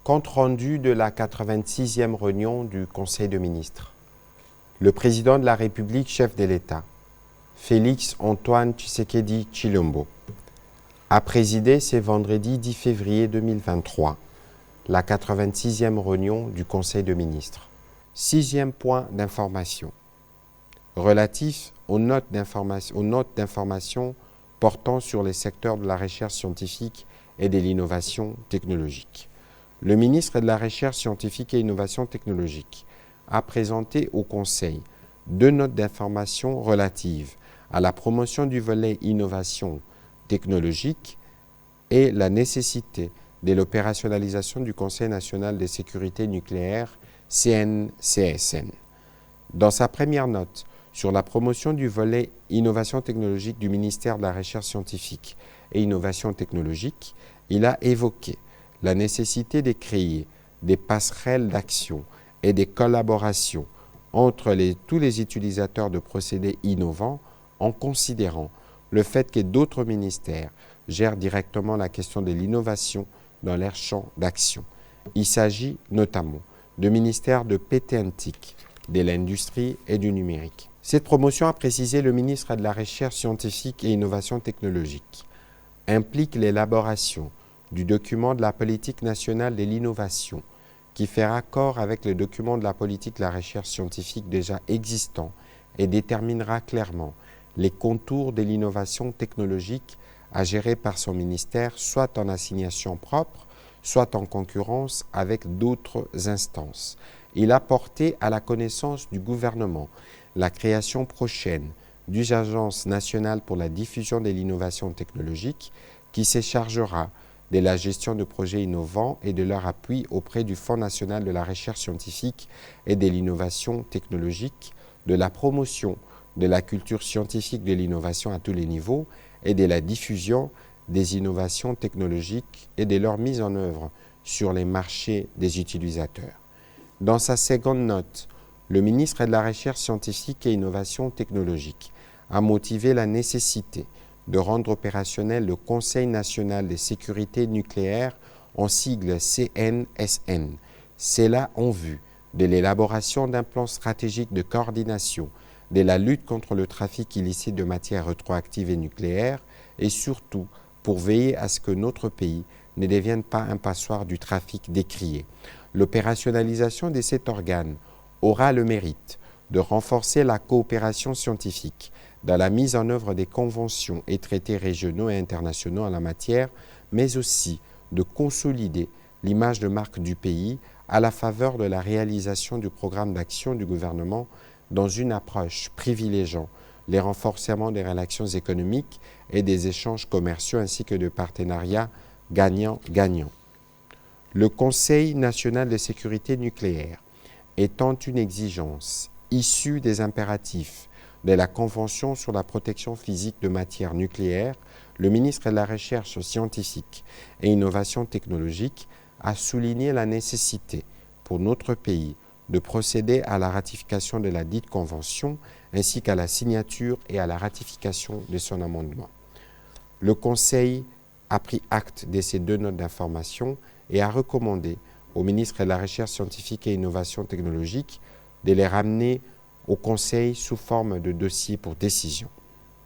Compte rendu de la 86e réunion du Conseil des ministres. Le président de la République, chef de l'État, Félix Antoine Tshisekedi Tshilombo, a présidé ce vendredi 10 février 2023 la 86e réunion du Conseil des ministres. Sixième point d'information relatif aux notes d'information portant sur les secteurs de la recherche scientifique et de l'innovation technologique. Le ministre de la Recherche scientifique et innovation technologique a présenté au Conseil deux notes d'information relatives à la promotion du volet innovation technologique et la nécessité de l'opérationnalisation du Conseil national de sécurité nucléaire CNCSN. Dans sa première note sur la promotion du volet innovation technologique du ministère de la Recherche scientifique et innovation technologique, il a évoqué la nécessité de créer des passerelles d'action et des collaborations entre tous les utilisateurs de procédés innovants en considérant le fait que d'autres ministères gèrent directement la question de l'innovation dans leur champ d'action. Il s'agit notamment de ministères de PTNTIC, de l'industrie et du numérique. Cette promotion, a précisé le ministre de la Recherche scientifique et innovation technologique, implique l'élaboration du document de la politique nationale de l'innovation qui fait raccord avec le document de la politique de la recherche scientifique déjà existant et déterminera clairement les contours de l'innovation technologique à gérer par son ministère, soit en assignation propre, soit en concurrence avec d'autres instances. Il a porté à la connaissance du gouvernement la création prochaine d'une agence nationale pour la diffusion de l'innovation technologique qui se chargera de la gestion de projets innovants et de leur appui auprès du Fonds national de la recherche scientifique et de l'innovation technologique, de la promotion de la culture scientifique de l'innovation à tous les niveaux et de la diffusion des innovations technologiques et de leur mise en œuvre sur les marchés des utilisateurs. Dans sa seconde note, le ministre de la Recherche scientifique et innovation technologique a motivé la nécessité de rendre opérationnel le Conseil national de sécurité nucléaire en sigle CNSN. Cela en vue de l'élaboration d'un plan stratégique de coordination de la lutte contre le trafic illicite de matières rétroactives et nucléaires et surtout pour veiller à ce que notre pays ne devienne pas un passoire du trafic décrié. L'opérationnalisation de cet organe aura le mérite de renforcer la coopération scientifique dans la mise en œuvre des conventions et traités régionaux et internationaux en la matière, mais aussi de consolider l'image de marque du pays à la faveur de la réalisation du programme d'action du gouvernement dans une approche privilégiant les renforcements des relations économiques et des échanges commerciaux ainsi que de partenariats gagnant-gagnant. Le Conseil national de sécurité nucléaire étant une exigence issue des impératifs de la Convention sur la protection physique de matières nucléaires, le ministre de la Recherche scientifique et innovation technologique a souligné la nécessité pour notre pays de procéder à la ratification de la dite convention ainsi qu'à la signature et à la ratification de son amendement. Le Conseil a pris acte de ces deux notes d'information et a recommandé au ministre de la Recherche scientifique et innovation technologique de les ramener au Conseil sous forme de dossier pour décision.